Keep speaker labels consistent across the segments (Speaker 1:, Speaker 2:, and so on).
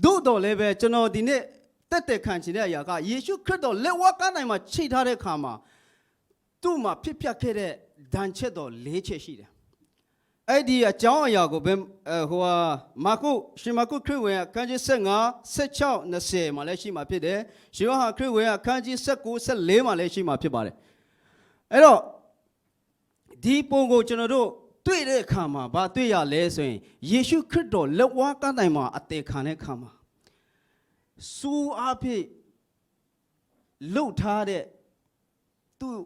Speaker 1: သို့တော်လည်းပဲကျွန်တော်ဒီနေ့တက်တက်ခံချင်တဲ့အရာကယေရှုခရစ်တော်လက်ဝါးကနိုင်မှာချိထားတဲ့ခါမှာသူ့မှာဖြစ်ပျက်ခဲ့တဲ့ဒဏ်ချက်တော်၄ချက်ရှိတယ်အဲ့ဒီအကြောင်းအရာကိုဘယ်ဟိုမာကုရှင်မာကုခရစ်ဝင်အခန်းကြီး15 16 20မှာလည်းရှိမှာဖြစ်တယ်ရှင်ယောဟန်ခရစ်ဝင်အခန်းကြီး19 14မှာလည်းရှိမှာဖြစ်ပါတယ်အဲ့တော့ဒီပုံကိုကျွန်တော်တို့တွေ့တဲ့အခါမှာဘာတွေ့ရလဲဆိုရင်ယေရှုခရစ်တော်လက်ဝါးကနိုင်မှာအသေးခံတဲ့အခါမှာစူအားဖြင့်လှုပ်ထားတဲ့သူ့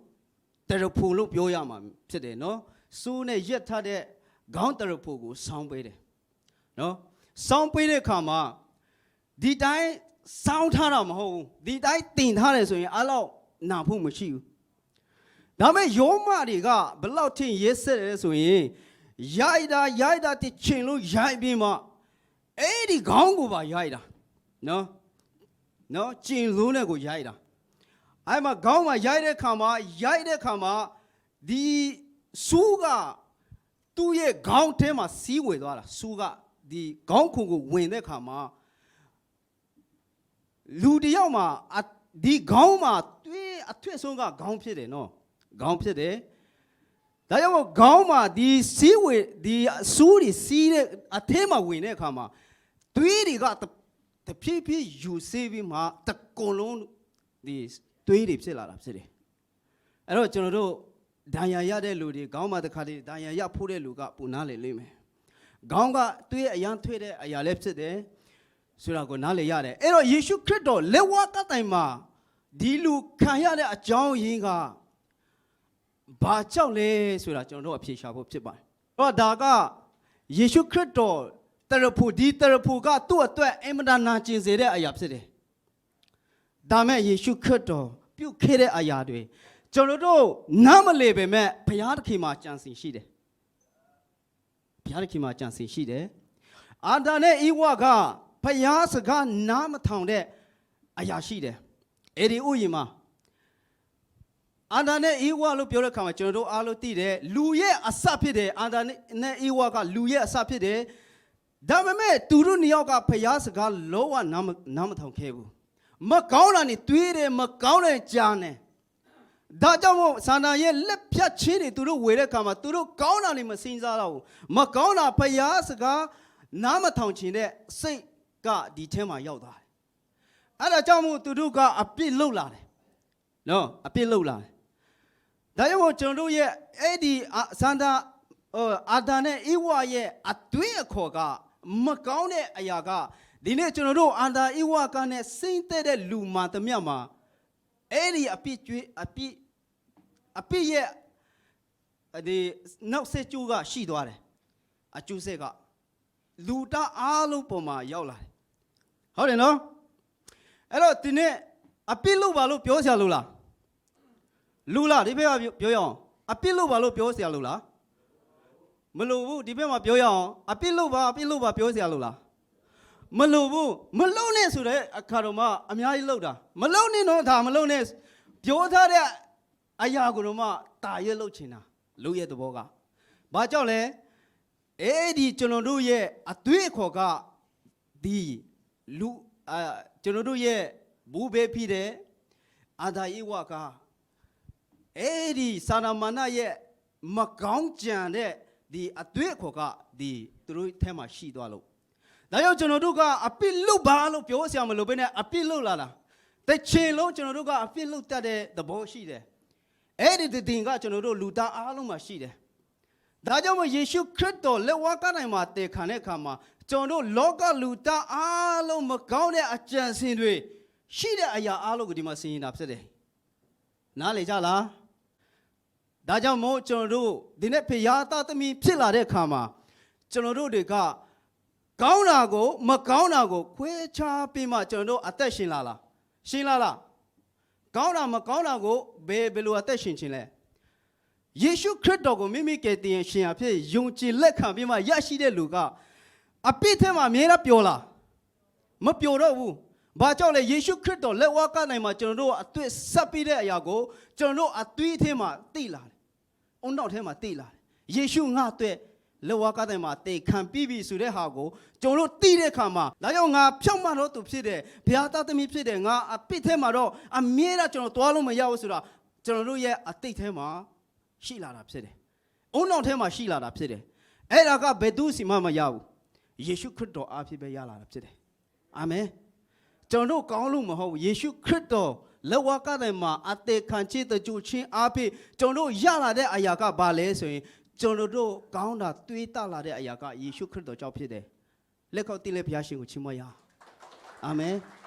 Speaker 1: တရဖူလို့ပြောရမှာဖြစ်တယ်နော်စူးနဲ့ရက်ထားတဲ့ခေါင်းတရဖူကိုဆောင်းပေးတယ်နော်ဆောင်းပေးတဲ့အခါမှာဒီတိုင်းဆောင်းထားတာမဟုတ်ဘူးဒီတိုင်းတင်ထားတယ်ဆိုရင်အဲ့လောက်နာဖို့မရှိဘူးဒါပေမဲ့ယောမတွေကဘလောက်ထင်ရက်ဆက်လဲဆိုရင်ရိုက်တာတစ်ချိန်လုံးရိုက်ပြီးမှအဲ့ဒီခေါင်းကိုပါရိုက်တာနော်ကျင်လုံးနဲ့ကိုရိုက်တာအဲ့မှာခေါင်းမှာရိုက်တဲ့ခါမှာဒီစူးကသူ့ရဲ့ခေါင်းထဲမှာစီးဝေသွားတာစူးကဒီခေါင်းခုကိုဝင်တဲ့ခါမှာလူတယောက်မှာဒီခေါင်းမှာတွေ့အထွတ်ဆုံးကခေါင်းဖြစ်တယ်နော်ခေါင်းဖြစ်တယ်ဒါကြောင့်မို့ခေါင်းမှာဒီစီးဝေဒီစူးတွေစီးတဲ့အထဲမှာဝင်တဲ့အခါမှာသွေးတွေကတဖြည်းဖြည်းယူစေးပြီးမှတကုံလုံးဒီသွေးတွေဖြစ်လာတာဖြစ်တယ်အဲ့တော့ကျွန်တော်တို့ဒဏ်ရာရတဲ့လူတွေခေါင်းမှာတစ်ခါတည်းဒဏ်ရာရဖို့တဲ့လူကပူနားလေလိမ့်မယ်ခေါင်းကသွေးအရန်ထွေးတဲ့အရာလည်းဖြစ်တယ်ဆိုတာကိုနားလေရတယ်အဲ့တော့ယေရှုခရစ်တော်လက်ဝါးကတိုင်မှာဒီလူခံရတဲ့အကြောင်းရင်းကဘာကြောင့်လဲဆိုတာကျွန်တော်တို့အဖြေရှာဖို့ဖြစ်ပါတယ်တော့ဒါကယေရှုခရစ်တော်တရဖူဒီတရဖူကသူ့အတွက်အင်မတန်နာကျင်စေတဲ့အရာဖြစ်တယ်ဒါမဲ့ယေရှုခရစ်တော်ပြုခဲ့တဲ့အရာတွေကျွန်တော်တို့နားမလည်ပေမဲ့ဘုရားသခင်မှာကြံစည်ရှိတယ်ဘုရားသခင်မှာကြံစည်ရှိတယ်အာဒါနဲ့ဤဝကဘုရားစကားနားမထောင်တဲ့အရာရှိတယ်အဲ့ဒီဥယျာဉ်မှာအာဒါနဲ့ဤဝလို့ပြောတဲ့အခါမှာကျွန်တော်တို့အားလုံးသိတယ်လူရဲ့အစဖြစ်တယ်အာဒါနဲ့ဤဝကလူရဲ့အစဖြစ်တယ်ဒါပေမဲ့သူတို့နှစ်ယောက်ကဘုရားစကားလုံးဝနားမထောင်ခဲ့ဘူးမကောင်းတာနေတွေးတယ်မကောင်းတဲ့ကြားနေဒါကြောင့်မို့ဆန္ဒရဲ့လက်ဖြတ်ချင်းတွေသူတို့ဝေတဲ့အခါမှာသူတို့ကောင်းတာနေမစင်စားတော့ဘူးမကောင်းတာဘုရားစကားနားမထောင်ချင်တဲ့စိတ်ကဒီထဲမှာရောက်သွားတယ်အဲ့ဒါကြောင့်မို့သူတို့ကအပြစ်လုပ်လာတယ်နော်အပြစ်လုပ်လာတယ်ဒါကြောင့်မို့ကျွန်တော်တို့ရဲ့အဲ့ဒီဆန္ဒအာဒါနဲ့ဧဝရဲ့အတွေ့အခေါ်ကမကောင်းတဲ့အရာကဒီနေ့ကျွန်တော်တို့အာဒါဧဝကနဲ့စိမ့်တဲ့လူမှတမျှမှာအဲ့ဒီအပြစ်ရဲ့ဒီနောက်ဆက်ကျိုးကရှိသွားတယ်အကျိုးဆက်ကလူတာအားလုံးပေါ်မှာရောက်လာတယ်ဟုတ်တယ်နော်အဲ့တော့ဒီနေ့အပြစ်လုပ်ပါလို့ပြောစရာလို့လားလူလားဒီဘက်ကပြောရအောင်အပြစ်လုပ်ပါလို့ပြောစရာလို့လားမလို့ဘူးဒီဘက်မှာပြောရအောင်အပြစ်လုပ်ပါပြောစရာလို့လားမလို့ဘူးမလုံနဲ့ဆိုတဲ့အခါတော့မှအများကြီးလုံတာမလုံနဲ့တော့ဒါမလုံနဲ့ပြောထားတဲ့အရာကိုတော့မှတာရွက်လုံချင်တာလူရဲ့သဘောကဘာကြောင့်လဲအဲ့ဒီကျွန်တော်တို့ရဲ့အသွေးအခေါ်ကဒီလူကျွန်တော်တို့ရဲ့ဘူဘေးဖြစ်တဲ့အာဒါယေဝကအဲ့ဒီစာနာမဏရဲ့မကောင်းကြံတဲ့ဒီအသွေးအခေါ်ကဒီသူတို့ထဲမှာရှိသွားလို့ဒါကြောင့်ကျွန်တော်တို့ကအပြစ်လုပ်ပါလို့ပြောစရာမလိုဘဲနဲ့အပြစ်လုပ်လာတာတစ်ချိန်လုံးကျွန်တော်တို့ကအပြစ်လုပ်တတ်တဲ့သဘောရှိတယ်အဲ့ဒီတင်ကကျွန်တော်တို့လူသားအားလုံးမှာရှိတယ်ဒါကြောင့်မို့ယေရှုခရစ်တော်လက်ဝါးကနိုင်မှာတည်ခံတဲ့အခါမှာကျွန်တော်တို့လောကလူသားအားလုံးမကောင်းတဲ့အကြံစင်တွေရှိတဲ့အရာအားလုံးကိုဒီမှာဆင်ရင်တာဖြစ်တယ်နားလေကြလားဒါကြောင့်မို့ကျွန်တော်တို့ဒီနေ့ဖျားသားသမီးဖြစ်လာတဲ့အခါမှာကျွန်တော်တို့တွေကကောင်းတာကိုမကောင်းတာကိုခွဲခြားပြီးမှကျွန်တော်တို့အသက်ရှင်လာလားကောင်းတာမကောင်းတာကိုဘယ်လိုအသက်ရှင်ခြင်းလဲယေရှုခရစ်တော်ကိုမိမိကယ်တင်ရှင်အဖြစ်ယုံကြည်လက်ခံပြီးမှရရှိတဲ့လူကအပြစ်ထဲမှာအမြဲတမ်းပျော်လားမပျော်တော့ဘူးဘာကြောင့်လဲယေရှုခရစ်တော်လက်ဝါးကနိုင်မှာကျွန်တော်တို့အသွေးဆက်ပြီးတဲ့အရာကိုကျွန်တော်တို့အသွေးထဲမှာသိလာတယ်။အုံနောက်ထဲမှာသိလာတယ်။ယေရှုငါအတွက် လောကတဲ့မှာတေခံပြီးပြီဆိုတဲ့ဟာကိုကျွန်တော်တို့သိတဲ့အခါမှာဒါကြောင့်ငါဖြောက်မှတော့သူဖြစ်တယ်ဘုရားသားသမီးဖြစ်တယ်ငါအပစ်ထဲမှာတော့အမြဲတမ်းကျွန်တော်သွားလို့မရဘူးဆိုတာကျွန်တော်တို့ရဲ့အတိတ်ထဲမှာရှိလာတာဖြစ်တယ်။အုံနောက်ထဲမှာရှိလာတာဖြစ်တယ်။အဲ့ဒါကဘယ်သူစီမှမရဘူး။ယေရှုခရစ်တော်အားဖြင့်ပဲရလာတာဖြစ်တယ်။အာမင်။ကျွန်တော်တို့ကောင်းလို့မဟုတ်ဘူးယေရှုခရစ်တော်လောကတဲ့မှာအသေးခံချစ်တဲ့ကြိုချင်းအားဖြင့်ကျွန်တော်တို့ရလာတဲ့အရာကဘာလဲဆိုရင်ကျွန်တော်တို့ကောင်းတာတွေးတလာတဲ့အရာကယေရှုခရစ်တော်ကြောင့်ဖြစ်တယ်။လက်ကောက်တိလက်ဘုရားရှင်ကိုချီးမွမ်းရအောင်။အာမင်။